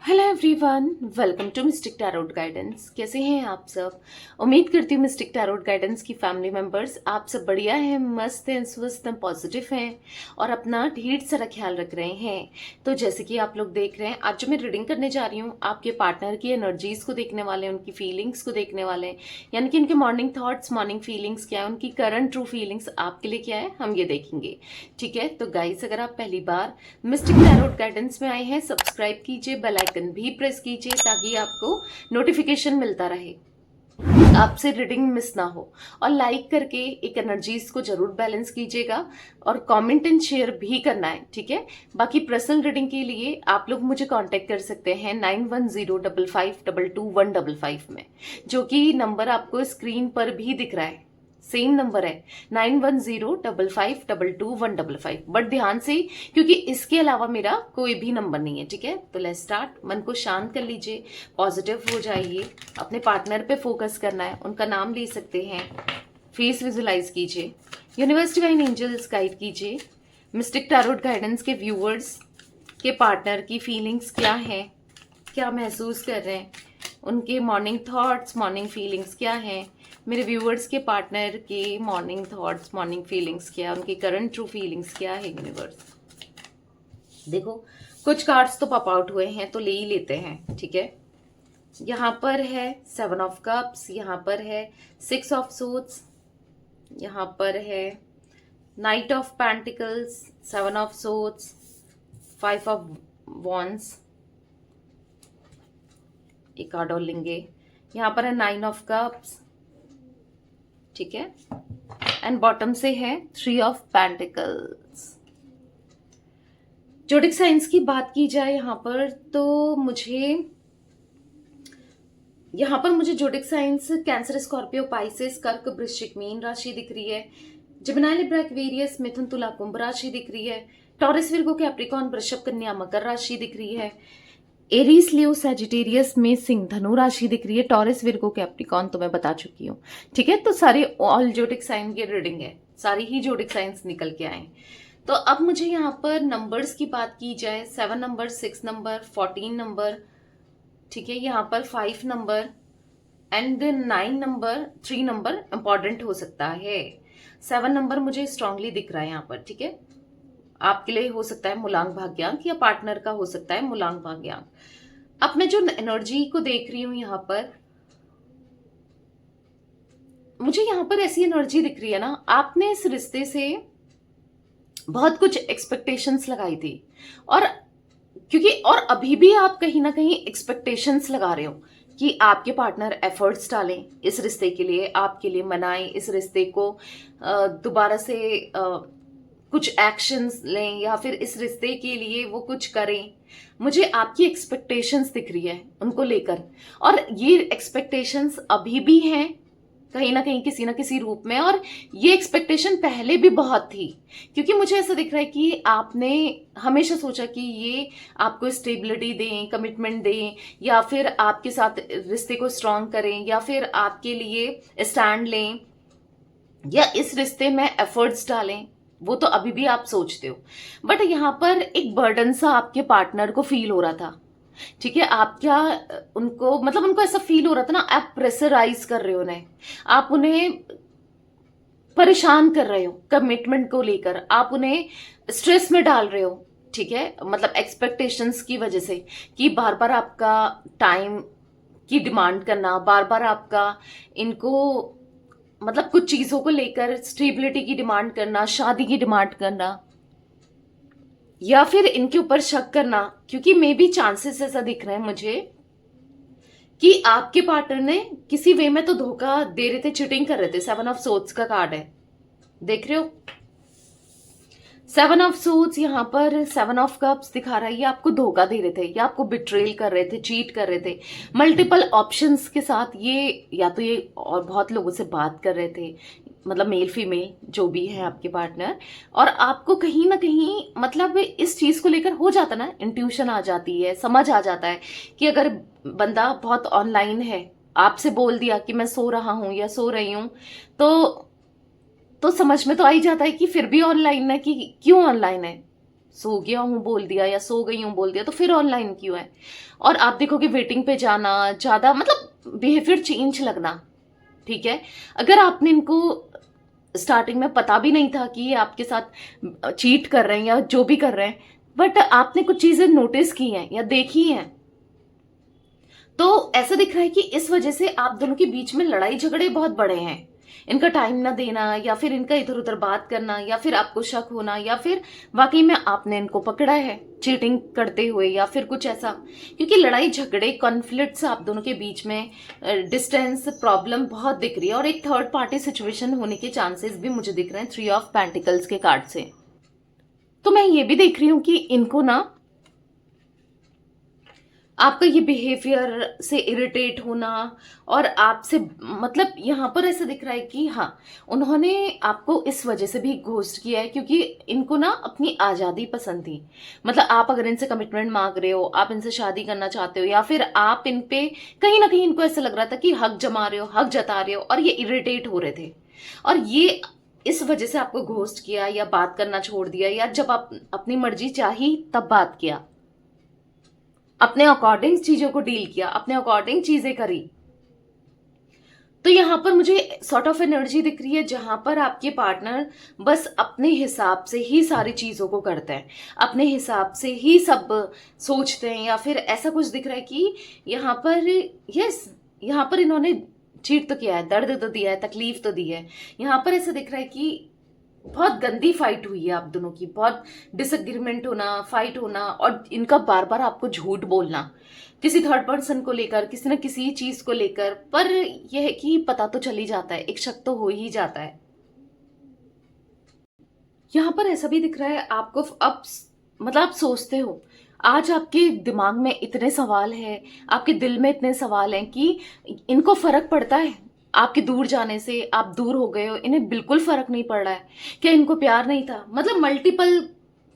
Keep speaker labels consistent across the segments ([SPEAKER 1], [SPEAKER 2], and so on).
[SPEAKER 1] Hello everyone, welcome to mystic tarot guidance. कैसे हैं आप सब? उम्मीद करती हूँ मिस्टिक टैरोट गाइडेंस की फैमिली मेंबर्स आप सब बढ़िया हैं, मस्त हैं, स्वस्थ हैं, पॉजिटिव हैं और अपना ढेर सारा ख्याल रख रहे हैं। तो जैसे कि आप लोग देख रहे हैं, आज जो मैं रीडिंग करने जा रही हूँ आपके पार्टनर की एनर्जीज को देखने वाले हैं, उनकी फीलिंग्स को देखने वाले हैं, यानी कि उनके मॉर्निंग थॉट्स, मॉर्निंग फीलिंग्स क्या है, उनकी करंट ट्रू फीलिंग्स आपके लिए क्या है, हम ये देखेंगे। ठीक है, तो गाइस अगर आप पहली बार मिस्टिक टैरोट गाइडेंस में आए हैं, सब्सक्राइब कीजिए, बेल आइकन भी प्रेस कीजिए ताकि आपको नोटिफिकेशन मिलता रहे, आपसे रीडिंग मिस ना हो। और लाइक करके एक एनर्जीज को जरूर बैलेंस कीजिएगा और कमेंट एंड शेयर भी करना है। ठीक है, बाकी पर्सनल रीडिंग के लिए आप लोग मुझे कांटेक्ट कर सकते हैं 9105522155 में, जो कि नंबर आपको स्क्रीन पर भी दिख रहा है। सेम नंबर है 9105522155, बट ध्यान से, क्योंकि इसके अलावा मेरा कोई भी नंबर नहीं है। ठीक है, तो लेट्स स्टार्ट। मन को शांत कर लीजिए, पॉजिटिव हो जाइए, अपने पार्टनर पे फोकस करना है, उनका नाम ले सकते हैं, फेस विजुलाइज कीजिए, यूनिवर्स डिवाइन एंजल्स गाइड कीजिए। मिस्टिक टैरोट गाइडेंस के व्यूअर्स के पार्टनर की फीलिंग्स क्या है, क्या महसूस कर रहे हैं, उनके मॉर्निंग थॉट्स, मॉर्निंग फीलिंग्स क्या हैं, मेरे व्यूअर्स के पार्टनर के मॉर्निंग थॉट्स, मॉर्निंग फीलिंग्स क्या, उनकी करंट ट्रू फीलिंग्स क्या है यूनिवर्स। देखो, कुछ कार्ड्स तो पॉप आउट हुए हैं तो ले ही लेते हैं। ठीक है, यहाँ पर है 7 ऑफ कप्स, यहाँ पर है 6 ऑफ सोर्ड्स, यहाँ पर है night of pentacles, 7 of swords, 5 of wands, एक कार्ड और लेंगे, यहाँ पर है 9 ऑफ कप्स। ठीक है, एंड बॉटम से है 3 ऑफ पेंटिकल्स। जोडिक साइंस की बात की जाए यहाँ पर, तो यहाँ पर मुझे जोडिक साइंस कैंसर, स्कॉर्पियो, पाइसेस, कर्क, वृश्चिक, मीन राशि दिख रही है। जेमिनी, लिब्रा, एक्वेरियस, मिथुन, तुला, कुंभ राशि दिख रही है। टॉरस, विर्गो, कैप्रिकॉर्न, वृषभ, कन्या, मकर राशि दिख रही है। एरीज, लियो, सैजिटेरियस में सिंह, धनु राशि दिख रही है। टॉरस, विर्गो, कैप्रिकॉर्न तो मैं बता चुकी हूँ। ठीक है, तो सारे ऑल जोडिक साइन की रीडिंग है, सारी ही जोडिक साइंस निकल के आए। तो अब मुझे यहाँ पर नंबर्स की बात की जाए, 7 नंबर, 6 नंबर, 14 नंबर, ठीक है, यहाँ पर 5 number and 9 number, 3 number important हो सकता है। 7 नंबर मुझे स्ट्रांगली दिख रहा है यहाँ पर। ठीक है, आपके लिए हो सकता है मूलांक भाग्यांक या पार्टनर का हो सकता है मूलांक भाग्यांक। अब मैं जो एनर्जी को देख रही हूं यहाँ पर, मुझे यहाँ पर ऐसी एनर्जी दिख रही है ना, आपने इस रिश्ते से बहुत कुछ एक्सपेक्टेशंस लगाई थी, और क्योंकि और अभी भी आप कहीं ना कहीं एक्सपेक्टेशंस लगा रहे हो कि आपके पार्टनर एफर्ट्स डालें इस रिश्ते के लिए, आपके लिए मनाएं इस रिश्ते को, दोबारा से कुछ एक्शंस लें या फिर इस रिश्ते के लिए वो कुछ करें। मुझे आपकी एक्सपेक्टेशंस दिख रही है उनको लेकर, और ये एक्सपेक्टेशंस अभी भी हैं कहीं ना कहीं, किसी ना किसी रूप में, और ये एक्सपेक्टेशन पहले भी बहुत थी, क्योंकि मुझे ऐसा दिख रहा है कि आपने हमेशा सोचा कि ये आपको स्टेबिलिटी दें, कमिटमेंट दें, या फिर आपके साथ रिश्ते को स्ट्रांग करें, या फिर आपके लिए स्टैंड लें, या इस रिश्ते में एफर्ट्स डालें। वो तो अभी भी आप सोचते हो, बट यहाँ पर एक बर्डन सा आपके पार्टनर को फील हो रहा था। ठीक है, आप क्या उनको, मतलब उनको ऐसा फील हो रहा था ना, आप प्रेशराइज कर रहे हो उन्हें, आप उन्हें परेशान कर रहे हो कमिटमेंट को लेकर, आप उन्हें स्ट्रेस में डाल रहे हो। ठीक है, मतलब एक्सपेक्टेशंस की वजह से, कि बार बार आपका टाइम की डिमांड करना, बार बार आपका इनको, मतलब कुछ चीजों को लेकर स्टेबिलिटी की डिमांड करना, शादी की डिमांड करना, या फिर इनके ऊपर शक करना, क्योंकि मे बी चांसेस ऐसा दिख रहे हैं मुझे कि आपके पार्टनर ने किसी वे में तो धोखा दे रहे थे, चीटिंग कर रहे थे। 7 ऑफ सोर्ड्स का कार्ड है, देख रहे हो, 7 ऑफ सोर्ड्स यहाँ पर 7 ऑफ कप्स दिखा रहा है, ये आपको धोखा दे रहे थे, या आपको बिट्रेल कर रहे थे, चीट कर रहे थे मल्टीपल ऑप्शंस के साथ। ये या तो ये और बहुत लोगों से बात कर रहे थे, मतलब मेल फीमेल जो भी है आपके पार्टनर, और आपको कहीं ना कहीं, मतलब इस चीज को लेकर हो जाता ना, इंट्यूशन आ जाती है, समझ आ जाता है कि अगर बंदा बहुत ऑनलाइन है, आपसे बोल दिया कि मैं सो रहा हूं या सो रही हूं, तो समझ में तो आ ही जाता है कि फिर भी ऑनलाइन है, कि क्यों ऑनलाइन है। सो गया हूँ बोल दिया या सो गई हूँ बोल दिया, तो फिर ऑनलाइन क्यों है? और आप देखोगे वेटिंग पे जाना, ज़्यादा मतलब बिहेवियर चेंज लगना, ठीक है? अगर आपने इनको स्टार्टिंग में पता भी नहीं था कि ये आपके साथ चीट कर रहे हैं या जो भी कर रहे हैं, बट आपने कुछ चीज़ें नोटिस की हैं या देखी हैं, तो ऐसा दिख रहा है कि इस वजह से आप दोनों के बीच में लड़ाई झगड़े बहुत बड़े हैं। इनका टाइम ना देना, या फिर इनका इधर उधर बात करना, या फिर आपको शक होना, या फिर वाकई में आपने इनको पकड़ा है चीटिंग करते हुए, या फिर कुछ ऐसा। क्योंकि लड़ाई झगड़े, कॉन्फ्लिक्ट्स आप दोनों के बीच में, डिस्टेंस प्रॉब्लम बहुत दिख रही है, और एक थर्ड पार्टी सिचुएशन होने के चांसेस भी मुझे दिख रहे हैं 3 ऑफ पेंटिकल्स के कार्ड से। तो मैं ये भी देख रही हूं कि इनको ना आपका ये बिहेवियर से इरिटेट होना, और आपसे मतलब यहाँ पर ऐसा दिख रहा है कि हाँ, उन्होंने आपको इस वजह से भी घोस्ट किया है क्योंकि इनको ना अपनी आज़ादी पसंद थी। मतलब आप अगर इनसे कमिटमेंट मांग रहे हो, आप इनसे शादी करना चाहते हो, या फिर आप इन पे कहीं ना कहीं इनको ऐसा लग रहा था कि हक जमा रहे हो, हक जता रहे हो, और ये इरिटेट हो रहे थे, और ये इस वजह से आपको घोस्ट किया या बात करना छोड़ दिया, या जब आप अपनी मर्जी चाही तब बात किया, अपने अकॉर्डिंग चीजों को डील किया, अपने अकॉर्डिंग चीजें करी। तो यहां पर मुझे सॉर्ट ऑफ एनर्जी दिख रही है जहां पर आपके पार्टनर बस अपने हिसाब से ही सारी चीजों को करते हैं, अपने हिसाब से ही सब सोचते हैं, या फिर ऐसा कुछ दिख रहा है कि यहाँ पर यस, यहाँ पर इन्होंने चीट तो किया है, दर्द तो दिया है, तकलीफ तो दी है। यहाँ पर ऐसा दिख रहा है कि बहुत गंदी फाइट हुई है आप दोनों की, बहुत डिसएग्रीमेंट होना, फाइट होना, और इनका बार बार आपको झूठ बोलना किसी थर्ड पर्सन को लेकर, किसी न किसी चीज को लेकर। पर यह है कि पता तो चल ही जाता है, एक शक तो हो ही जाता है। यहां पर ऐसा भी दिख रहा है आपको अब मतलब आप सोचते हो, आज आपके दिमाग में इतने सवाल हैं, आपके दिल में इतने सवाल हैं कि इनको फर्क पड़ता है आपके दूर जाने से, आप दूर हो गए हो, इन्हें बिल्कुल फर्क नहीं पड़ रहा है, क्या इनको प्यार नहीं था? मतलब मल्टीपल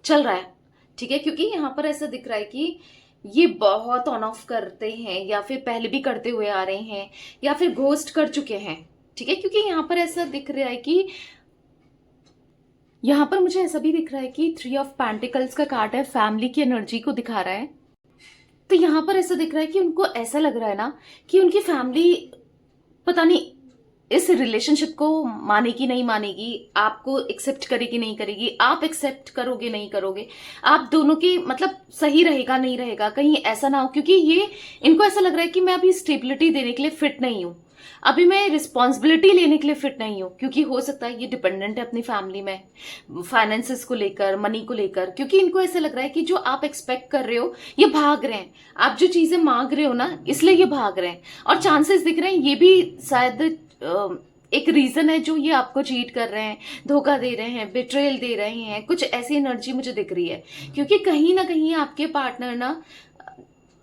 [SPEAKER 1] चल रहा है, ठीक है? क्योंकि यहाँ पर ऐसा दिख रहा है कि ये बहुत ऑन ऑफ करते हैं, या फिर पहले भी करते हुए आ रहे हैं, या फिर घोस्ट कर चुके हैं, ठीक है? क्योंकि यहाँ पर ऐसा दिख रहा है कि यहाँ पर मुझे ऐसा भी दिख रहा है कि 3 ऑफ पेंटिकल्स का कार्ड है, फैमिली की एनर्जी को दिखा रहा है। तो यहाँ पर ऐसा दिख रहा है कि उनको ऐसा लग रहा है ना कि उनकी फैमिली पता नहीं इस रिलेशनशिप को मानेगी नहीं मानेगी, आपको एक्सेप्ट करेगी नहीं करेगी, आप एक्सेप्ट करोगे नहीं करोगे, आप दोनों के मतलब सही रहेगा नहीं रहेगा, कहीं ऐसा ना हो। क्योंकि ये इनको ऐसा लग रहा है कि मैं अभी स्टेबिलिटी देने के लिए फिट नहीं हूं, अभी मैं रिस्पॉन्सिबिलिटी लेने के लिए फिट नहीं हूं। क्योंकि हो सकता है ये डिपेंडेंट है अपनी फैमिली में, फाइनेंसेस को लेकर, मनी को लेकर। क्योंकि इनको ऐसा लग रहा है कि जो आप एक्सपेक्ट कर रहे हो ये भाग रहे हैं, आप जो चीजें मांग रहे हो ना इसलिए ये भाग रहे हैं। और चांसेस दिख रहे हैं ये भी शायद एक रीजन है जो ये आपको चीट कर रहे हैं, धोखा दे रहे हैं, बिट्रेल दे रहे हैं, कुछ ऐसी एनर्जी मुझे दिख रही है। क्योंकि कहीं ना कहीं आपके पार्टनर ना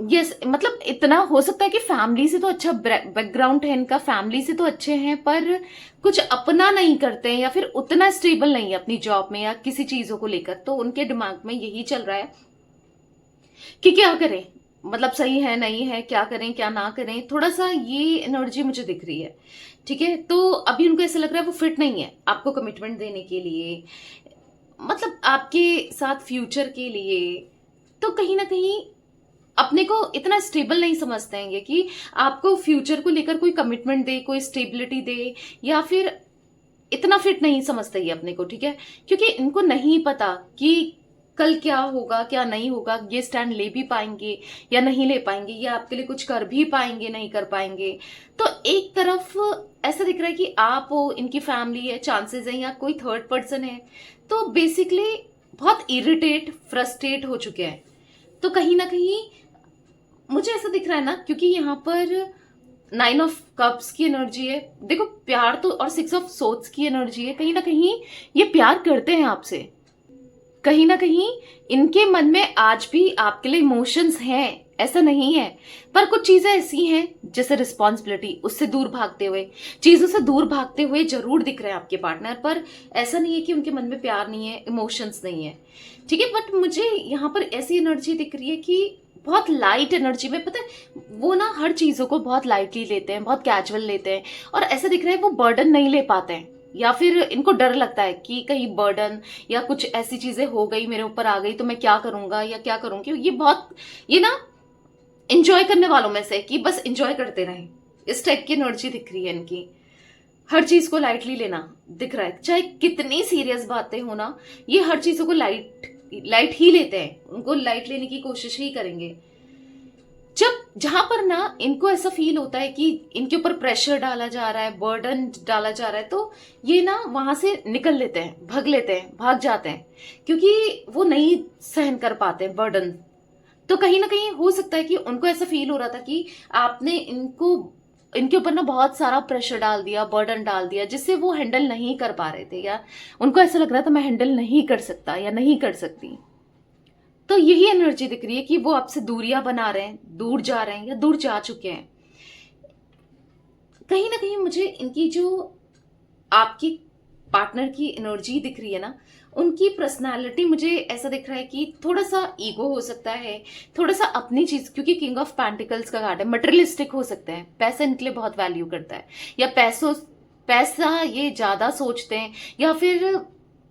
[SPEAKER 1] यस मतलब इतना हो सकता है कि फैमिली से तो अच्छा बैकग्राउंड है इनका, फैमिली से तो अच्छे हैं, पर कुछ अपना नहीं करते हैं, या फिर उतना स्टेबल नहीं है अपनी जॉब में या किसी चीजों को लेकर। तो उनके दिमाग में यही चल रहा है कि क्या करें, मतलब सही है नहीं है, क्या करें क्या ना करें, थोड़ा सा ये एनर्जी मुझे दिख रही है, ठीक है? तो अभी उनको ऐसा लग रहा है वो फिट नहीं है आपको कमिटमेंट देने के लिए, मतलब आपके साथ फ्यूचर के लिए। तो कहीं ना कहीं अपने को इतना स्टेबल नहीं समझते हैं कि आपको फ्यूचर को लेकर कोई कमिटमेंट दे, कोई स्टेबिलिटी दे, या फिर इतना फिट नहीं समझते ये अपने को, ठीक है? क्योंकि इनको नहीं पता कि कल क्या होगा क्या नहीं होगा, ये स्टैंड ले भी पाएंगे या नहीं ले पाएंगे, या आपके लिए कुछ कर भी पाएंगे नहीं कर पाएंगे। तो एक तरफ ऐसा दिख रहा है कि आप हो, इनकी फैमिली है, चांसेस है, या कोई थर्ड पर्सन है। तो बेसिकली बहुत इरिटेट, फ्रस्ट्रेट हो चुके हैं। तो कहीं ना कहीं मुझे ऐसा दिख रहा है ना, क्योंकि यहाँ पर 9 ऑफ कप्स की एनर्जी है, देखो प्यार तो, और 6 ऑफ सोट्स की एनर्जी है। कहीं ना कहीं ये प्यार करते हैं आपसे, कहीं ना कहीं इनके मन में आज भी आपके लिए इमोशंस हैं, ऐसा नहीं है। पर कुछ चीजें ऐसी हैं जैसे रिस्पॉन्सिबिलिटी, उससे दूर भागते हुए, चीजों से दूर भागते हुए जरूर दिख रहे हैं आपके पार्टनर। पर ऐसा नहीं है कि उनके मन में प्यार नहीं है, इमोशंस नहीं है, ठीक है? बट मुझे यहाँ पर ऐसी एनर्जी दिख रही है कि बहुत लाइट एनर्जी में, पता है वो ना हर चीजों को बहुत लाइटली लेते हैं, बहुत कैजुअल लेते हैं, और ऐसा दिख रहा है वो बर्डन नहीं ले पाते हैं, या फिर इनको डर लगता है कि कहीं बर्डन या कुछ ऐसी चीजें हो गई, मेरे ऊपर आ गई तो मैं क्या करूंगा या क्या करूंगी। ये ना एंजॉय करने वालों में से कि बस एंजॉय करते रहें, इस टाइप की एनर्जी दिख रही है इनकी। हर चीज को लाइटली लेना दिख रहा है, चाहे कितनी सीरियस बातें हो ना, ये हर चीजों को लाइट ही लेते हैं, उनको लाइट लेने की कोशिश ही करेंगे। जहां पर ना इनको ऐसा फील होता है कि इनके ऊपर प्रेशर डाला जा रहा है, बर्डन डाला जा रहा है, तो ये ना वहां से निकल लेते हैं, भाग लेते हैं, भाग जाते हैं, क्योंकि वो नहीं सहन कर पाते बर्डन। तो कहीं ना कहीं हो सकता है कि उनको ऐसा फील हो रहा था कि आपने इनके ऊपर ना बहुत सारा प्रेशर डाल दिया, बर्डन डाल दिया, जिससे वो हैंडल नहीं कर पा रहे थे, या उनको ऐसा लग रहा था मैं हैंडल नहीं कर सकता या नहीं कर सकती। तो यही एनर्जी दिख रही है कि वो आपसे दूरियां बना रहे हैं, दूर जा रहे हैं या दूर जा चुके हैं। कहीं ना कहीं मुझे इनकी जो आपकी पार्टनर की एनर्जी दिख रही है ना, उनकी पर्सनालिटी मुझे ऐसा दिख रहा है कि थोड़ा सा ईगो हो सकता है, थोड़ा सा अपनी चीज, क्योंकि किंग ऑफ पैंटिकल्स का कार्ड है, मटेरियलिस्टिक हो सकते हैं, पैसा इनके लिए बहुत वैल्यू करता है, या पैसा ये ज्यादा सोचते हैं, या फिर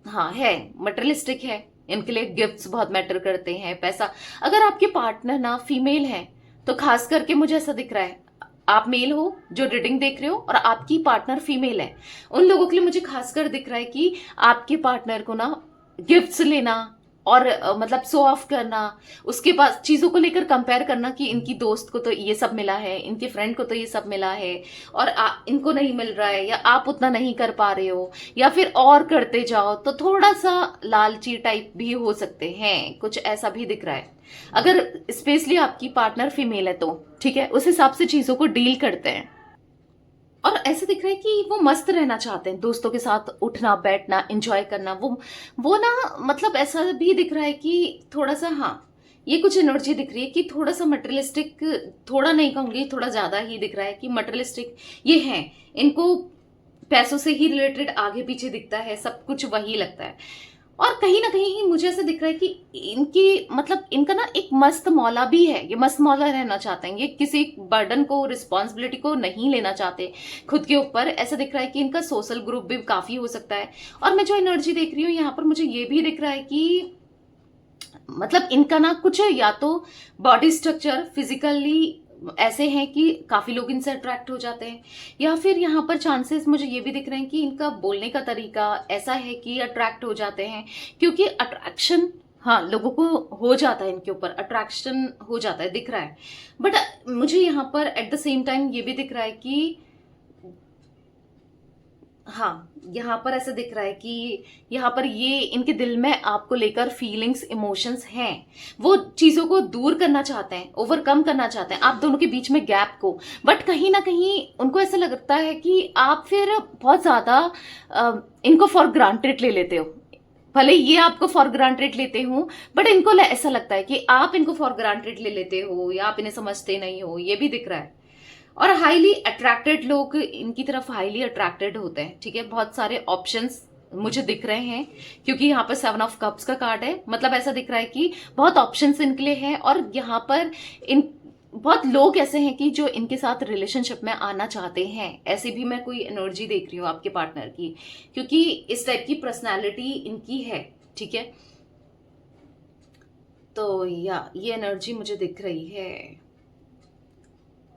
[SPEAKER 1] हाँ है मटेरियलिस्टिक है, इनके लिए गिफ्ट्स बहुत मैटर करते हैं, पैसा। अगर आपके पार्टनर ना फीमेल है तो खास करके मुझे ऐसा दिख रहा है, आप मेल हो जो रीडिंग देख रहे हो और आपकी पार्टनर फीमेल है, उन लोगों के लिए मुझे खासकर दिख रहा है कि आपके पार्टनर को ना गिफ्ट्स लेना और मतलब शो ऑफ करना, उसके पास चीजों को लेकर कंपेयर करना कि इनकी दोस्त को तो ये सब मिला है, इनके फ्रेंड को तो ये सब मिला है और इनको नहीं मिल रहा है, या आप उतना नहीं कर पा रहे हो, या फिर और करते जाओ, तो थोड़ा सा लालची टाइप भी हो सकते हैं, कुछ ऐसा भी दिख रहा है। अगर स्पेशली आपकी पार्टनर फीमेल है तो ठीक है, उस हिसाब से चीजों को डील करते हैं। और ऐसे दिख रहा है कि वो मस्त रहना चाहते हैं, दोस्तों के साथ उठना बैठना एंजॉय करना, वो ना मतलब ऐसा भी दिख रहा है कि थोड़ा सा, हाँ ये कुछ एनर्जी दिख रही है कि थोड़ा सा मटेरियलिस्टिक, थोड़ा नहीं कहूंगी, थोड़ा ज्यादा ही दिख रहा है कि मटेरियलिस्टिक ये है, इनको पैसों से ही रिलेटेड आगे पीछे दिखता है, सब कुछ वही लगता है। और कहीं ना कहीं मुझे ऐसा दिख रहा है कि इनकी मतलब इनका ना एक मस्त मौला भी है, ये मस्त मौला रहना चाहते हैं, ये किसी बर्डन को, रिस्पॉन्सिबिलिटी को नहीं लेना चाहते खुद के ऊपर। ऐसा दिख रहा है कि इनका सोशल ग्रुप भी काफी हो सकता है। और मैं जो एनर्जी देख रही हूँ यहाँ पर, मुझे ये भी दिख रहा है कि मतलब इनका ना कुछ या तो बॉडी स्ट्रक्चर फिजिकली ऐसे हैं कि काफी लोग इनसे अट्रैक्ट हो जाते हैं, या फिर यहाँ पर चांसेस मुझे ये भी दिख रहे हैं कि इनका बोलने का तरीका ऐसा है कि अट्रैक्ट हो जाते हैं, क्योंकि अट्रैक्शन हाँ लोगों को हो जाता है, इनके ऊपर अट्रैक्शन हो जाता है दिख रहा है। बट मुझे यहाँ पर एट द सेम टाइम ये भी दिख रहा है कि हाँ यहाँ पर ऐसा दिख रहा है कि यहाँ पर ये इनके दिल में आपको लेकर फीलिंग्स, इमोशंस हैं, वो चीजों को दूर करना चाहते हैं, ओवरकम करना चाहते हैं आप दोनों के बीच में गैप को। बट कहीं ना कहीं उनको ऐसा लगता है कि आप फिर बहुत ज्यादा इनको फॉर ग्रांटेड ले लेते हो, भले ये आपको फॉर ग्रांटेड लेते हो, बट इनको ऐसा लगता है कि आप इनको फॉर ग्रांटेड ले लेते हो या आप इन्हें समझते नहीं हो, ये भी दिख रहा है। और हाईली अट्रैक्टेड लोग इनकी तरफ हाईली अट्रैक्टेड होते हैं, ठीक है, बहुत सारे ऑप्शंस मुझे दिख रहे हैं, क्योंकि यहाँ पर 7 ऑफ कप्स का कार्ड है, मतलब ऐसा दिख रहा है कि बहुत ऑप्शंस इनके लिए हैं। और यहाँ पर इन बहुत लोग ऐसे हैं कि जो इनके साथ रिलेशनशिप में आना चाहते हैं, ऐसे भी मैं कोई एनर्जी देख रही हूँ आपके पार्टनर की, क्योंकि इस टाइप की पर्सनैलिटी इनकी है, ठीक है। तो या ये एनर्जी मुझे दिख रही है,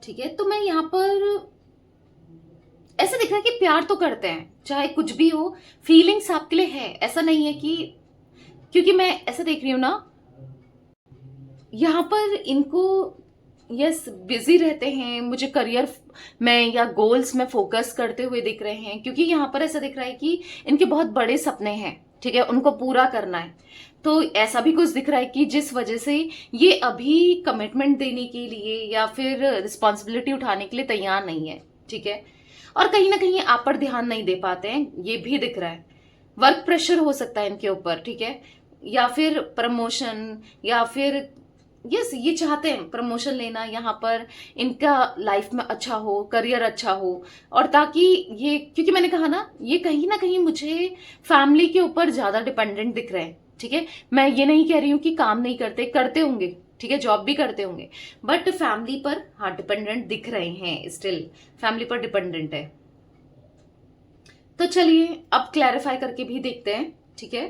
[SPEAKER 1] ठीक है। तो मैं यहाँ पर ऐसा दिख रहा है कि प्यार तो करते हैं, चाहे कुछ भी हो, फीलिंग्स आपके लिए है, ऐसा नहीं है कि, क्योंकि मैं ऐसा देख रही हूं ना यहाँ पर इनको, यस बिजी रहते हैं, मुझे करियर में या गोल्स में फोकस करते हुए दिख रहे हैं, क्योंकि यहाँ पर ऐसा दिख रहा है कि इनके बहुत बड़े सपने हैं, ठीक है, उनको पूरा करना है। तो ऐसा भी कुछ दिख रहा है कि जिस वजह से ये अभी कमिटमेंट देने के लिए या फिर रिस्पॉन्सिबिलिटी उठाने के लिए तैयार नहीं है, ठीक है। और कहीं ना कहीं आप पर ध्यान नहीं दे पाते हैं, ये भी दिख रहा है। वर्क प्रेशर हो सकता है इनके ऊपर, ठीक है, या फिर प्रमोशन, या फिर यस ये चाहते हैं प्रमोशन लेना, यहाँ पर इनका लाइफ में अच्छा हो, करियर अच्छा हो, और ताकि ये, क्योंकि मैंने कहा ना कहीं मुझे फैमिली के ऊपर ज्यादा डिपेंडेंट दिख रहे हैं, ठीक है। मैं ये नहीं कह रही हूँ कि काम नहीं करते होंगे, ठीक है, जॉब भी करते होंगे, बट फैमिली पर हाँ डिपेंडेंट दिख रहे हैं, स्टिल फैमिली पर डिपेंडेंट है। तो चलिए अब क्लैरिफाई करके भी देखते हैं, ठीक है।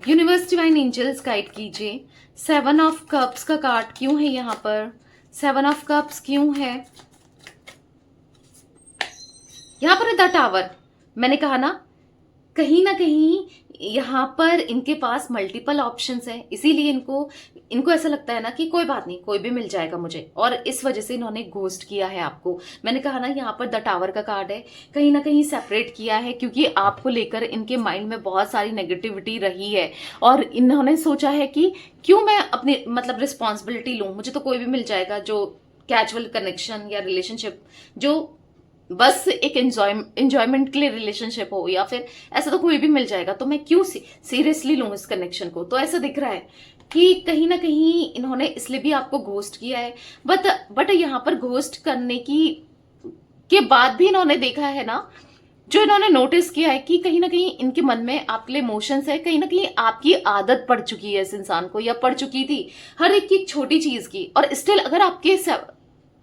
[SPEAKER 1] यूनिवर्स डिवाइन एंजल्स गाइड कीजिए, 7 ऑफ कप्स का कार्ड क्यों है यहाँ पर, 7 ऑफ कप्स क्यों है यहाँ पर। द टावर, मैंने कहा ना कहीं यहाँ पर इनके पास मल्टीपल ऑप्शंस हैं, इसीलिए इनको ऐसा लगता है ना कि कोई बात नहीं, कोई भी मिल जाएगा मुझे, और इस वजह से इन्होंने घोस्ट किया है आपको। मैंने कहा ना यहाँ पर द टावर का कार्ड है, कहीं ना कहीं सेपरेट किया है, क्योंकि आपको लेकर इनके माइंड में बहुत सारी नेगेटिविटी रही है, और इन्होंने सोचा है कि क्यों मैं अपनी मतलब रिस्पॉन्सिबिलिटी लूँ, मुझे तो कोई भी मिल जाएगा जो कैजुअल कनेक्शन या रिलेशनशिप, जो बस एक एंजॉयमेंट के लिए रिलेशनशिप हो, या फिर ऐसा तो कोई भी मिल जाएगा, तो मैं क्यों सीरियसली लूं इस कनेक्शन को। तो ऐसा दिख रहा है कि कहीं ना कहीं इन्होंने इसलिए भी आपको घोस्ट किया है, बट यहाँ पर घोस्ट करने के बाद भी इन्होंने देखा है ना, जो इन्होंने नोटिस किया है कि कहीं ना कहीं इनके मन में आपके लिए इमोशंस है, कहीं ना कहीं आपकी आदत पड़ चुकी है इस इंसान को, या पड़ चुकी थी हर एक की छोटी चीज की, और स्टिल अगर आपके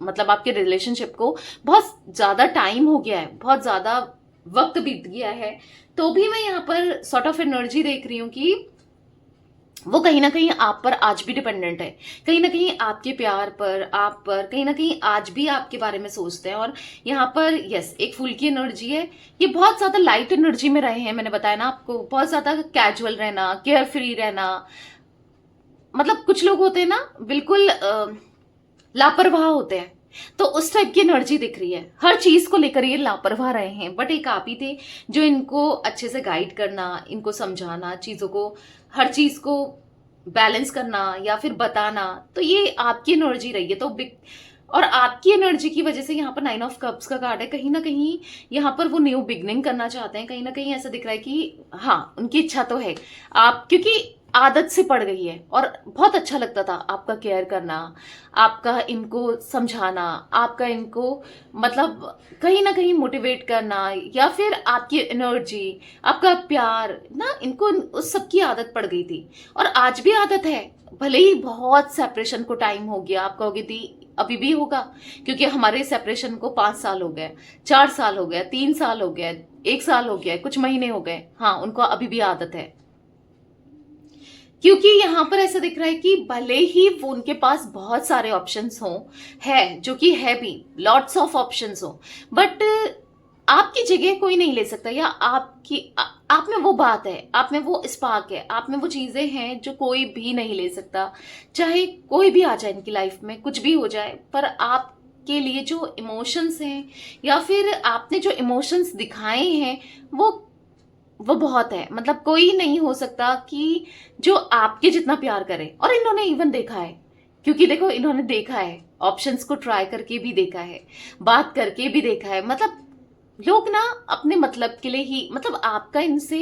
[SPEAKER 1] मतलब आपके रिलेशनशिप को बहुत ज्यादा टाइम हो गया है, बहुत ज्यादा वक्त बीत गया है, तो भी मैं यहाँ पर सॉर्ट ऑफ एनर्जी देख रही हूँ कि वो कहीं ना कहीं आप पर आज भी डिपेंडेंट है, कहीं ना कहीं आपके प्यार पर, आप पर कहीं ना कहीं आज भी आपके बारे में सोचते हैं। और यहाँ पर यस, एक फूल की एनर्जी है, ये बहुत ज्यादा लाइट एनर्जी में रहे हैं, मैंने बताया ना आपको, बहुत ज्यादा कैजुअल रहना, केयर फ्री रहना, मतलब कुछ लोग होते हैं ना बिल्कुल लापरवाह होते हैं, तो उस टाइप की एनर्जी दिख रही है, हर चीज को लेकर ये लापरवाह रहे हैं, बट एक आप ही थे जो इनको अच्छे से गाइड करना, इनको समझाना, चीजों को, हर चीज को बैलेंस करना या फिर बताना, तो ये आपकी एनर्जी रही है। तो और आपकी एनर्जी की वजह से यहाँ पर 9 ऑफ कप्स का कार्ड है, कहीं ना कहीं यहाँ पर वो न्यू बिगनिंग करना चाहते हैं, कहीं ना कहीं ऐसा दिख रहा है कि हाँ उनकी इच्छा तो है, आप क्योंकि आदत से पड़ गई है, और बहुत अच्छा लगता था आपका केयर करना, आपका इनको समझाना, आपका इनको मतलब कहीं ना कहीं मोटिवेट करना, या फिर आपकी एनर्जी, आपका प्यार ना, इनको उस सब की आदत पड़ गई थी, और आज भी आदत है, भले ही बहुत सेपरेशन को टाइम हो गया, आप कहोगे थी अभी भी होगा, क्योंकि हमारे सेपरेशन को 5 साल हो गए, 4 साल हो गया, 3 साल हो गया, 1 साल हो गया, कुछ महीने हो गए, हाँ उनको अभी भी आदत है, क्योंकि यहां पर ऐसा दिख रहा है कि भले ही वो उनके पास बहुत सारे ऑप्शंस हो, है जो कि है भी, लॉट्स ऑफ ऑप्शंस हो, बट आपकी जगह कोई नहीं ले सकता, या आप में वो बात है, आप में वो स्पार्क है, आप में वो चीजें हैं जो कोई भी नहीं ले सकता, चाहे कोई भी आ जाए इनकी लाइफ में, कुछ भी हो जाए, पर आप के लिए जो इमोशंस हैं, या फिर आपने जो इमोशंस दिखाए हैं, वो बहुत है, मतलब कोई नहीं हो सकता कि जो आपके जितना प्यार करे। और इन्होंने इवन देखा है, क्योंकि देखो इन्होंने देखा है, ऑप्शंस को ट्राई करके भी देखा है, बात करके भी देखा है, मतलब लोग ना अपने मतलब के लिए ही, मतलब आपका इनसे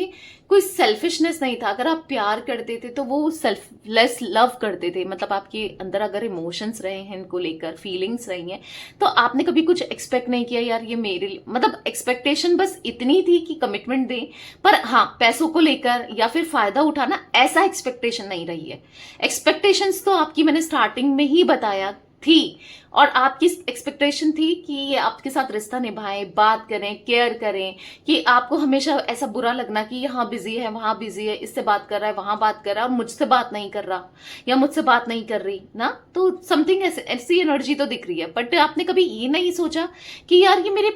[SPEAKER 1] कोई सेल्फिशनेस नहीं था, अगर आप प्यार करते थे तो वो सेल्फलेस लव करते थे, मतलब आपके अंदर अगर इमोशंस रहे हैं इनको लेकर, फीलिंग्स रही हैं, तो आपने कभी कुछ एक्सपेक्ट नहीं किया यार ये मेरे, मतलब एक्सपेक्टेशन बस इतनी थी कि कमिटमेंट दें, पर हाँ पैसों को लेकर या फिर फायदा उठाना, ऐसा एक्सपेक्टेशन नहीं रही है। एक्सपेक्टेशंस तो आपकी मैंने स्टार्टिंग में ही बताया थी, और आपकी एक्सपेक्टेशन थी कि ये आपके साथ रिश्ता निभाएं, बात करें, केयर करें, कि आपको हमेशा ऐसा बुरा लगना कि यहाँ बिजी है, वहां बिजी है, इससे बात कर रहा है, वहां बात कर रहा है, और मुझसे बात नहीं कर रहा या मुझसे बात नहीं कर रही ना, तो समथिंग ऐसी एनर्जी तो दिख रही है, बट आपने कभी ये नहीं सोचा कि यार ये मेरे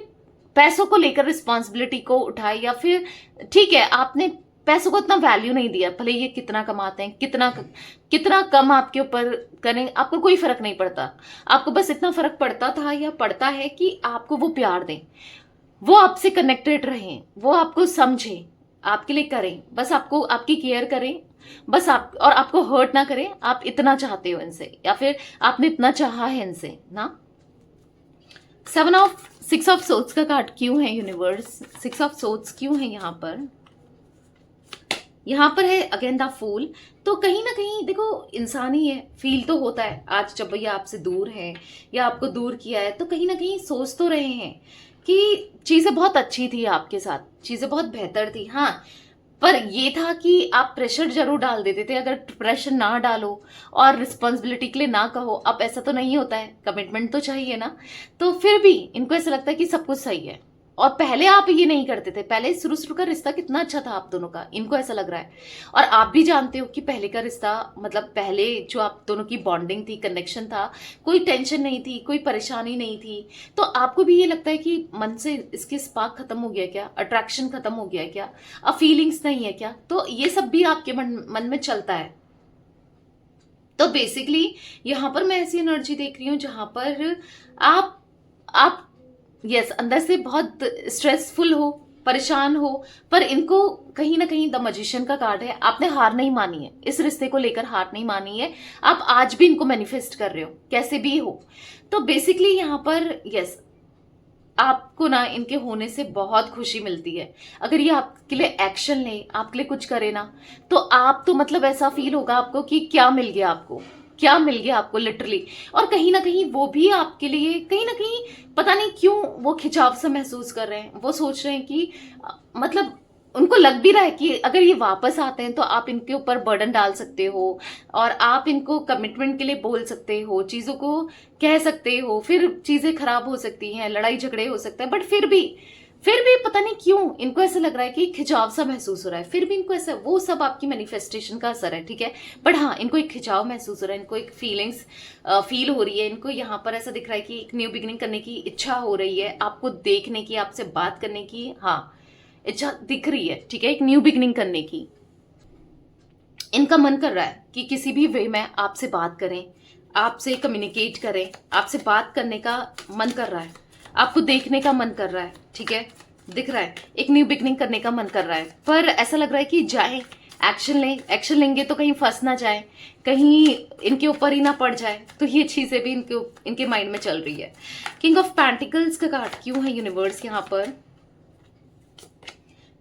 [SPEAKER 1] पैसों को लेकर रिस्पॉन्सिबिलिटी को उठाए, या फिर ठीक है आपने पैसों को इतना वैल्यू नहीं दिया, भले ये कितना कमाते हैं, कितना कम आपके ऊपर करें, आपको कोई फर्क नहीं पड़ता, आपको बस इतना फर्क पड़ता था या पड़ता है कि आपको वो प्यार दें, वो आपसे कनेक्टेड रहें, वो आपको समझें, आपके लिए करें, बस आपको आपकी केयर करें, बस आप, और आपको हर्ट ना करें, आप इतना चाहते हो इनसे, या फिर आपने इतना चाहा है इनसे ना। 6 ऑफ सोर्ड्स का कार्ड क्यों है यूनिवर्स, 6 ऑफ सोर्ड्स क्यों है यहाँ पर है अगेन द फूल। तो कहीं ना कहीं देखो इंसान ही है, फील तो होता है, आज जब भैया आपसे दूर है या आपको दूर किया है, तो कहीं ना कहीं सोच तो रहे हैं कि चीजें बहुत अच्छी थी आपके साथ, चीजें बहुत बेहतर थी, हाँ पर ये था कि आप प्रेशर जरूर डाल देते थे। अगर प्रेशर ना डालो और रिस्पॉन्सिबिलिटी के लिए ना कहो, अब ऐसा तो नहीं होता है, कमिटमेंट तो चाहिए ना। तो फिर भी इनको ऐसा लगता है कि सब कुछ सही है। और पहले आप ये नहीं करते थे, पहले शुरू शुरू का रिश्ता कितना अच्छा था आप दोनों का, इनको ऐसा लग रहा है। और आप भी जानते हो कि पहले का रिश्ता, मतलब पहले जो आप दोनों की बॉन्डिंग थी, कनेक्शन था, कोई टेंशन नहीं थी, कोई परेशानी नहीं थी। तो आपको भी ये लगता है कि मन से इसके स्पार्क खत्म हो गया क्या, अट्रैक्शन खत्म हो गया क्या, अब फीलिंग्स नहीं है क्या। तो ये सब भी आपके मन में चलता है। तो बेसिकली यहां पर मैं ऐसी एनर्जी देख रही हूं जहां पर आप यस अंदर से बहुत स्ट्रेसफुल हो, परेशान हो, पर इनको कहीं ना कहीं द मजिशियन का कार्ड है। आपने हार नहीं मानी है, इस रिश्ते को लेकर हार नहीं मानी है। आप आज भी इनको मैनिफेस्ट कर रहे हो कैसे भी हो। तो बेसिकली यहाँ पर यस आपको ना इनके होने से बहुत खुशी मिलती है। अगर ये आपके लिए एक्शन ले, आपके लिए कुछ करे ना, तो आप तो मतलब ऐसा फील होगा आपको कि क्या मिल गया आपको, क्या मिल गया आपको लिटरली। और कहीं ना कहीं वो भी आपके लिए कहीं ना कहीं पता नहीं क्यों वो खिंचाव सा महसूस कर रहे हैं। वो सोच रहे हैं कि मतलब उनको लग भी रहा है कि अगर ये वापस आते हैं तो आप इनके ऊपर बर्डन डाल सकते हो और आप इनको कमिटमेंट के लिए बोल सकते हो, चीजों को कह सकते हो, फिर चीजें खराब हो सकती हैं, लड़ाई झगड़े हो सकते हैं। बट फिर भी पता नहीं क्यों इनको ऐसा लग रहा है कि खिंचाव सा महसूस हो रहा है। फिर भी इनको ऐसा, वो सब आपकी मैनिफेस्टेशन का असर है, ठीक है। बट हाँ, इनको एक खिंचाव महसूस हो रहा है, इनको एक फीलिंग्स फील हो रही है। इनको यहाँ पर ऐसा दिख रहा है कि एक न्यू बिगिनिंग करने की इच्छा हो रही है, आपको देखने की, आपसे बात करने की, हाँ इच्छा दिख रही है, ठीक है। एक न्यू बिगिनिंग करने की इनका मन कर रहा है कि किसी भी वे में आपसे बात करें, आपसे कम्युनिकेट करें, आपसे बात करने का मन कर रहा है, आपको देखने का मन कर रहा है, ठीक है। दिख रहा है एक न्यू बिगनिंग करने का मन कर रहा है। पर ऐसा लग रहा है कि जाए, एक्शन लें, एक्शन लेंगे तो कहीं फंस ना जाए, कहीं इनके ऊपर ही ना पड़ जाए। तो ये चीजें भी इनके माइंड में चल रही है। किंग ऑफ पेंटिकल्स का कार्ड क्यों है यूनिवर्स यहाँ पर?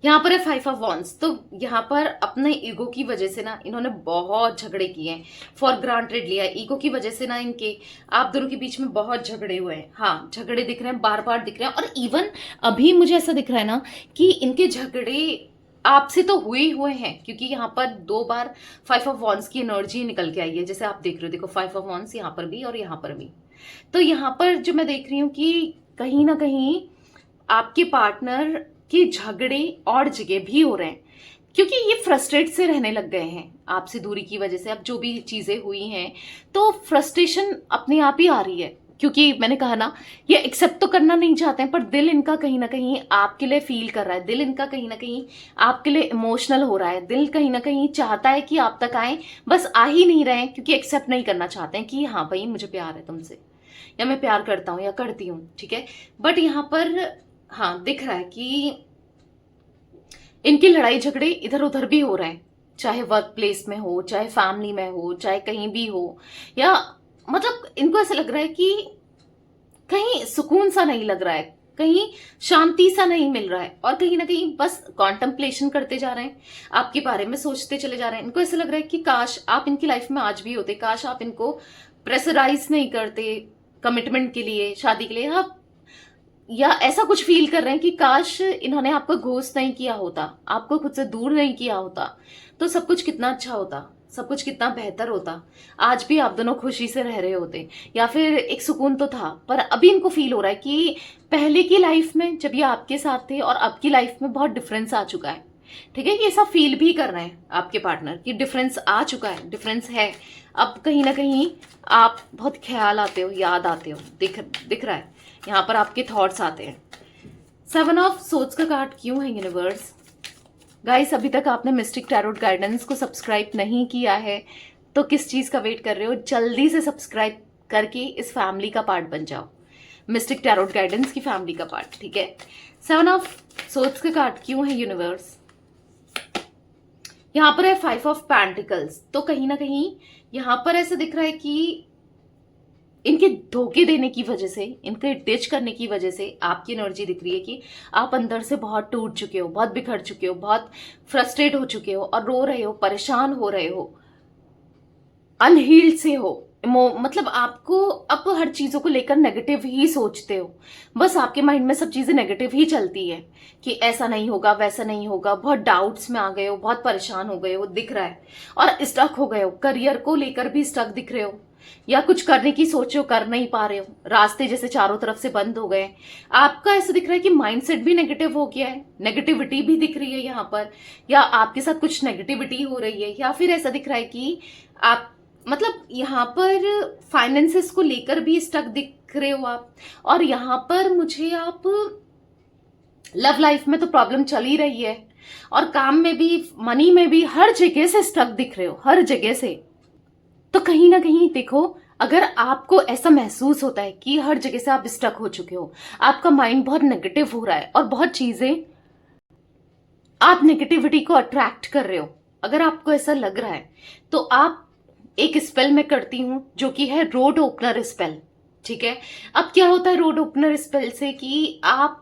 [SPEAKER 1] यहाँ पर है 5 ऑफ वॉन्ड्स। तो यहाँ पर अपने ईगो की वजह से ना इन्होंने बहुत झगड़े किए हैं, फॉर ग्रांटेड लिया है। ईगो की वजह से ना इनके आप दोनों के बीच में बहुत झगड़े हुए हैं। हाँ, झगड़े दिख रहे हैं, बार बार दिख रहे हैं। और इवन अभी मुझे ऐसा दिख रहा है ना कि इनके झगड़े आपसे तो हुए हैं, क्योंकि यहाँ पर 2 बार 5 ऑफ वॉन्ड्स की एनर्जी निकल के आई है, जैसे आप देख रहे हो। देखो 5 ऑफ वॉन्ड्स यहाँ पर भी और यहाँ पर भी। तो यहाँ पर जो मैं देख रही हूँ कि कहीं ना कहीं आपके पार्टनर के झगड़े और जगह भी हो रहे हैं, क्योंकि ये फ्रस्ट्रेट से रहने लग गए हैं आपसे दूरी की वजह से। अब जो भी चीजें हुई हैं तो फ्रस्ट्रेशन अपने आप ही आ रही है, क्योंकि मैंने कहा ना ये एक्सेप्ट तो करना नहीं चाहते हैं, पर दिल इनका कहीं ना कहीं आपके लिए फील कर रहा है, दिल इनका कहीं ना कहीं आपके लिए इमोशनल हो रहा है, दिल कहीं ना कहीं चाहता है कि आप तक आए, बस आ ही नहीं रहे हैं, क्योंकि एक्सेप्ट नहीं करना चाहते हैं कि हाँ भाई मुझे प्यार है तुमसे, या मैं प्यार करता हूँ या करती हूँ, ठीक है। बट यहाँ पर हाँ दिख रहा है कि इनकी लड़ाई झगड़े इधर उधर भी हो रहे हैं, चाहे वर्क प्लेस में हो, चाहे फैमिली में हो, चाहे कहीं भी हो। या मतलब इनको ऐसा लग रहा है कि कहीं सुकून सा नहीं लग रहा है, कहीं शांति सा नहीं मिल रहा है, और कहीं ना कहीं बस कॉन्टेम्पलेशन करते जा रहे हैं, आपके बारे में सोचते चले जा रहे हैं। इनको ऐसा लग रहा है कि काश आप इनकी लाइफ में आज भी होते, काश आप इनको प्रेशराइज नहीं करते कमिटमेंट के लिए, शादी के लिए। आप या ऐसा कुछ फील कर रहे हैं कि काश इन्होंने आपको घोस्ट नहीं किया होता, आपको खुद से दूर नहीं किया होता, तो सब कुछ कितना अच्छा होता, सब कुछ कितना बेहतर होता। आज भी आप दोनों खुशी से रह रहे होते, या फिर एक सुकून तो था। पर अभी इनको फील हो रहा है कि पहले की लाइफ में जब ये आपके साथ थे और अब की लाइफ में बहुत डिफरेंस आ चुका है, ठीक है। ये सब फील भी कर रहे हैं आपके पार्टनर कि डिफरेंस आ चुका है, डिफरेंस है। अब कहीं ना कहीं आप बहुत ख्याल आते हो, याद आते हो, दिख रहा है यहाँ पर आपके थॉट्स आते हैं। 7 ऑफ सोर्ड्स का कार्ड क्यों है यूनिवर्स? गाइस, अभी तक आपने मिस्टिक टैरोट गाइडेंस को सब्सक्राइब नहीं किया है तो किस चीज का वेट कर रहे हो? जल्दी से सब्सक्राइब करके इस फैमिली का पार्ट बन जाओ, मिस्टिक टैरोट गाइडेंस की फैमिली का पार्ट, ठीक है। 7 ऑफ सोर्ड्स का कार्ड क्यों है यूनिवर्स? यहाँ पर है 5 ऑफ पेंटिकल्स। तो कहीं ना कहीं यहाँ पर ऐसा दिख रहा है कि इनके धोखे देने की वजह से, इनके डिच करने की वजह से आपकी एनर्जी दिख रही है कि आप अंदर से बहुत टूट चुके हो, बहुत बिखर चुके हो, बहुत फ्रस्ट्रेट हो चुके हो और रो रहे हो, परेशान हो रहे हो, अनहील्ड से हो, मतलब आपको अब हर चीजों को लेकर नेगेटिव ही सोचते हो। बस आपके माइंड में सब चीजें नेगेटिव ही चलती है कि ऐसा नहीं होगा, वैसा नहीं होगा। बहुत डाउट्स में आ गए हो, बहुत परेशान हो गए हो, दिख रहा है। और स्टक हो गए हो, करियर को लेकर भी स्टक दिख रहे हो, या कुछ करने की सोचो, कर नहीं पा रहे हो, रास्ते जैसे चारों तरफ से बंद हो गए। आपका ऐसा दिख रहा है कि माइंडसेट भी नेगेटिव हो गया है, नेगेटिविटी भी दिख रही है यहाँ पर, या आपके साथ कुछ नेगेटिविटी हो रही है, या फिर ऐसा दिख रहा है कि आप मतलब यहाँ पर फाइनेंसेस को लेकर भी स्टक दिख रहे हो आप। और यहाँ पर मुझे आप लव लाइफ में तो प्रॉब्लम चल ही रही है, और काम में भी, मनी में भी, हर जगह से स्टक दिख रहे हो, हर जगह से। तो कहीं ना कहीं देखो, अगर आपको ऐसा महसूस होता है कि हर जगह से आप स्टक हो चुके हो, आपका माइंड बहुत नेगेटिव हो रहा है और बहुत चीजें, आप नेगेटिविटी को अट्रैक्ट कर रहे हो, अगर आपको ऐसा लग रहा है, तो आप एक स्पेल मैं करती हूं जो कि है रोड ओपनर स्पेल। ठीक है, अब क्या होता है रोड ओपनर स्पेल से कि आप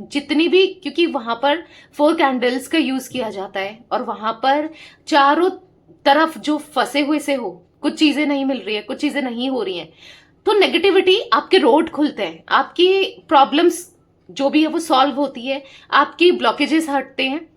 [SPEAKER 1] जितनी भी, क्योंकि वहां पर 4 कैंडल्स का यूज किया जाता है, और वहां पर चारों तरफ जो फंसे हुए से हो, कुछ चीजें नहीं मिल रही है, कुछ चीजें नहीं हो रही हैं, तो नेगेटिविटी, आपके रोड खुलते हैं, आपकी प्रॉब्लम्स जो भी है वो सॉल्व होती है, आपकी ब्लॉकेजेस हटते हैं।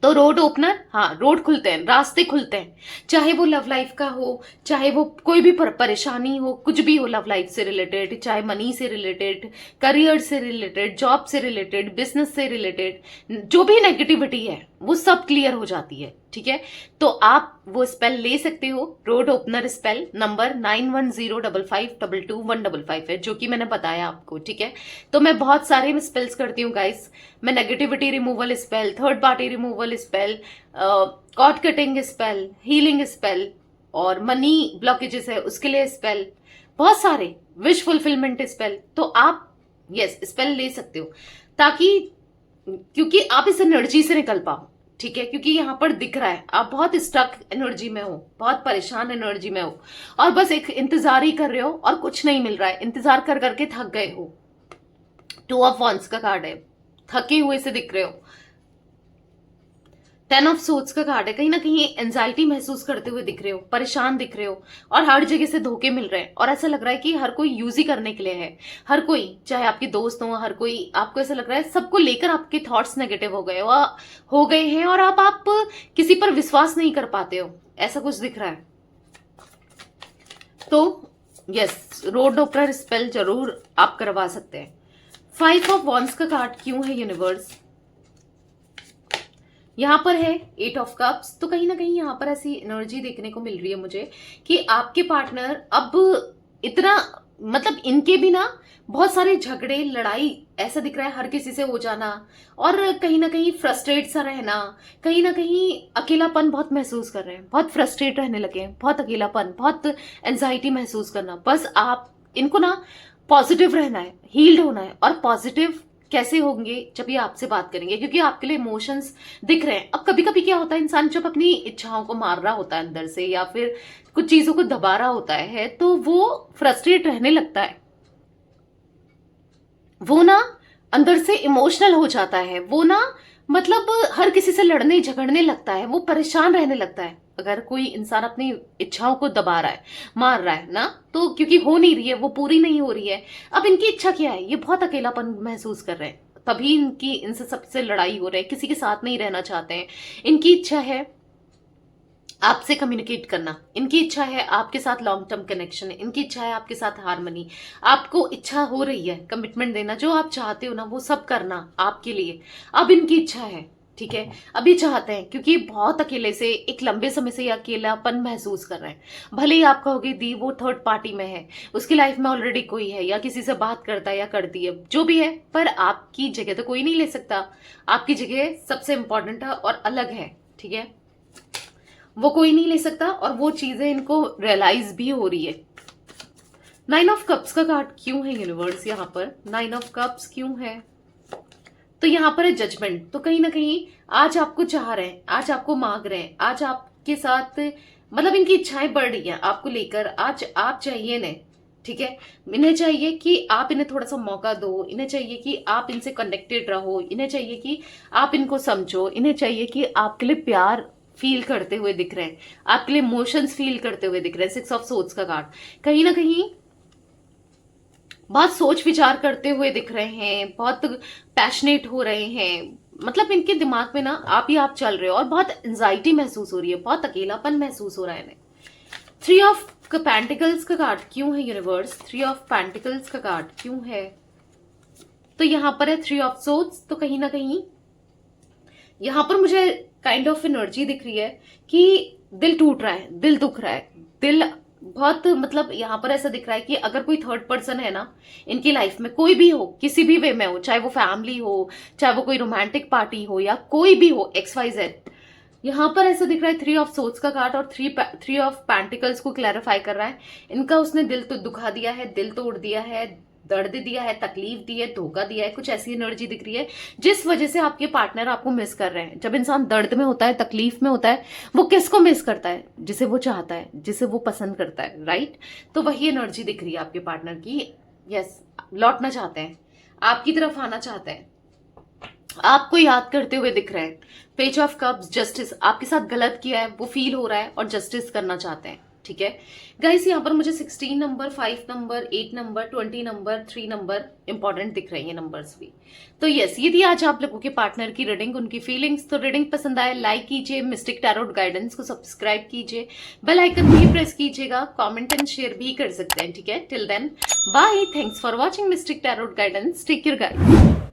[SPEAKER 1] तो रोड ओपनर, हाँ, रोड खुलते हैं, रास्ते खुलते हैं, चाहे वो लव लाइफ का हो, चाहे वो कोई भी परेशानी हो, कुछ भी हो लव लाइफ से रिलेटेड, चाहे मनी से रिलेटेड, करियर से रिलेटेड, जॉब से रिलेटेड, बिजनेस से रिलेटेड, जो भी नेगेटिविटी है वो सब क्लियर हो जाती है। ठीक है, तो आप वो स्पेल ले सकते हो, रोड ओपनर स्पेल, नंबर 9105522155 है, जो कि मैंने बताया आपको। ठीक है, तो मैं बहुत सारे स्पेल्स करती हूँ गाइस। मैं negativity removal spell, third party removal spell, cord cutting spell, healing spell, और मनी ब्लॉकेजेस है उसके लिए स्पेल, बहुत सारे, विश फुलफिलमेंट स्पेल। तो आप यस स्पेल ले सकते हो, ताकि, क्योंकि आप इस एनर्जी से निकल पाओ। ठीक है, क्योंकि यहाँ पर दिख रहा है आप बहुत स्टक एनर्जी में हो, बहुत परेशान एनर्जी में हो, और बस एक इंतजार ही कर रहे हो और कुछ नहीं मिल रहा है, इंतजार कर करके थक गए हो। 2 ऑफ वॉन्ड्स का कार्ड है, थके हुए से दिख रहे हो। 10 ऑफ सोर्ड्स का कार्ड है, कहीं ना कहीं एंजाइटी महसूस करते हुए दिख रहे हो, परेशान दिख रहे हो, और हर जगह से धोखे मिल रहे हैं, और ऐसा लग रहा है कि हर कोई यूज ही करने के लिए है। हर कोई, चाहे आपके दोस्त हो, हर कोई, आपको ऐसा लग रहा है सबको लेकर आपके थॉट्स नेगेटिव हो गए हैं, और आप किसी पर विश्वास नहीं कर पाते हो, ऐसा कुछ दिख रहा है। तो यस, रोड ओपनर स्पेल जरूर आप करवा सकते हैं। 5 ऑफ वॉन्ड्स का कार्ड क्यों है यूनिवर्स? यहाँ पर है 8 ऑफ कप्स। तो कहीं ना कहीं यहाँ पर ऐसी एनर्जी देखने को मिल रही है मुझे कि आपके पार्टनर अब इतना, मतलब इनके भी ना बहुत सारे झगड़े, लड़ाई, ऐसा दिख रहा है हर किसी से हो जाना, और कहीं ना कहीं फ्रस्ट्रेट सा रहना, कहीं ना कहीं अकेलापन बहुत महसूस कर रहे हैं, बहुत फ्रस्ट्रेट रहने लगे हैं, बहुत अकेलापन, बहुत एंजाइटी महसूस करना। बस आप इनको ना पॉजिटिव रहना है, हील्ड होना है, और पॉजिटिव कैसे होंगे जब ये आपसे बात करेंगे, क्योंकि आपके लिए इमोशंस दिख रहे हैं। अब कभी कभी क्या होता है, इंसान जब अपनी इच्छाओं को मार रहा होता है अंदर से, या फिर कुछ चीजों को दबा रहा होता है, तो वो फ्रस्ट्रेट रहने लगता है, वो ना अंदर से इमोशनल हो जाता है, वो ना मतलब हर किसी से लड़ने झगड़ने लगता है, वो परेशान रहने लगता है। अगर कोई इंसान अपनी इच्छाओं को दबा रहा है, मार रहा है ना, तो क्योंकि हो नहीं रही है, वो पूरी नहीं हो रही है। अब इनकी इच्छा क्या है, ये बहुत अकेलापन महसूस कर रहे हैं, तभी इनसे सबसे लड़ाई हो रही है, किसी के साथ नहीं रहना चाहते हैं। इनकी इच्छा है आपसे कम्युनिकेट करना, इनकी इच्छा है आपके साथ लॉन्ग टर्म कनेक्शन, इनकी इच्छा है आपके साथ हारमनी, आपको इच्छा हो रही है कमिटमेंट देना, जो आप चाहते हो ना वो सब करना आपके लिए, अब इनकी इच्छा है। ठीक है, अभी चाहते हैं, क्योंकि बहुत अकेले से, एक लंबे समय से अकेलापन महसूस कर रहे हैं। भले ही आप कहोगे दी वो थर्ड पार्टी में है, उसकी लाइफ में ऑलरेडी कोई है, या किसी से बात करता है या करती है, जो भी है, पर आपकी जगह तो कोई नहीं ले सकता, आपकी जगह सबसे इंपॉर्टेंट है और अलग है। ठीक है, वो कोई नहीं ले सकता, और वो चीजें इनको रियलाइज भी हो रही है। 9 ऑफ कप्स का कार्ड क्यों है यूनिवर्स? यहाँ पर 9 ऑफ कप्स क्यों है? तो यहाँ पर है जजमेंट। तो कहीं ना कहीं आज आपको चाह रहे हैं, आज आपको मांग रहे हैं, आज आपके साथ, मतलब इनकी इच्छाएं बढ़ रही हैं आपको लेकर, आज आप चाहिए इन्हें। ठीक है, इन्हें चाहिए कि आप इन्हें थोड़ा सा मौका दो, इन्हें चाहिए कि आप इनसे कनेक्टेड रहो, इन्हें चाहिए कि आप इनको समझो, इन्हें चाहिए कि आपके लिए प्यार फील करते हुए दिख रहे हैं, आपके लिए इमोशंस फील करते हुए दिख रहे हैं। 6 ऑफ सोर्ड्स का कार्ड कहीं ना कहीं बहुत सोच विचार करते हुए दिख रहे हैं, बहुत पैशनेट हो रहे हैं। मतलब इनके दिमाग में ना आप ही आप चल रहे हो और बहुत एंजाइटी महसूस हो रही है, बहुत अकेलापन महसूस हो रहा है इन्हें। 3 ऑफ पेंटिकल्स का कार्ड क्यों है यूनिवर्स? 3 ऑफ पेंटिकल्स का कार्ड क्यों है? तो यहां पर है 3 ऑफ सोर्ड्स। तो कहीं ना कहीं यहां पर मुझे काइंड ऑफ एनर्जी दिख रही है कि दिल टूट रहा है, दिल दुख रहा है, दिल बहुत, मतलब यहां पर ऐसा दिख रहा है कि अगर कोई थर्ड पर्सन है ना इनकी लाइफ में, कोई भी हो, किसी भी वे में हो, चाहे वो फैमिली हो, चाहे वो कोई रोमांटिक पार्टी हो, या कोई भी हो, XYZ, यहां पर ऐसा दिख रहा है 3 ऑफ सोर्ड्स का कार्ड और 3 ऑफ पेंटिकल्स को क्लैरिफाई कर रहा है। इनका उसने दिल तो दुखा दिया है, दिल तोड़ दिया है, दर्द दिया है, तकलीफ दी है, धोखा दिया है, कुछ ऐसी एनर्जी दिख रही है जिस वजह से आपके पार्टनर आपको मिस कर रहे हैं। जब इंसान दर्द में होता है, तकलीफ में होता है, वो किसको मिस करता है? जिसे वो चाहता है, जिसे वो पसंद करता है, राइट? तो वही एनर्जी दिख रही है आपके पार्टनर की। यस, लौटना चाहते हैं, आपकी तरफ आना चाहते हैं, आपको याद करते हुए दिख रहे हैं। पेज ऑफ कप्स, जस्टिस, आपके साथ गलत किया है वो फील हो रहा है और जस्टिस करना चाहते हैं। ठीक है गाइस, यहाँ पर मुझे 16 number, 5 number, 8 number, 20 number, 3 number important दिख रही है नंबर्स भी। तो यस, ये थी आज आप लोगों के पार्टनर की रीडिंग, उनकी फीलिंग्स। तो रीडिंग पसंद आए लाइक कीजिए, मिस्टिक टैरोट गाइडेंस को सब्सक्राइब कीजिए, बेल आइकन भी प्रेस कीजिएगा, कमेंट एंड शेयर भी कर सकते हैं। ठीक है, till then bye, thanks for watching mystic tarot guidance, take care guys.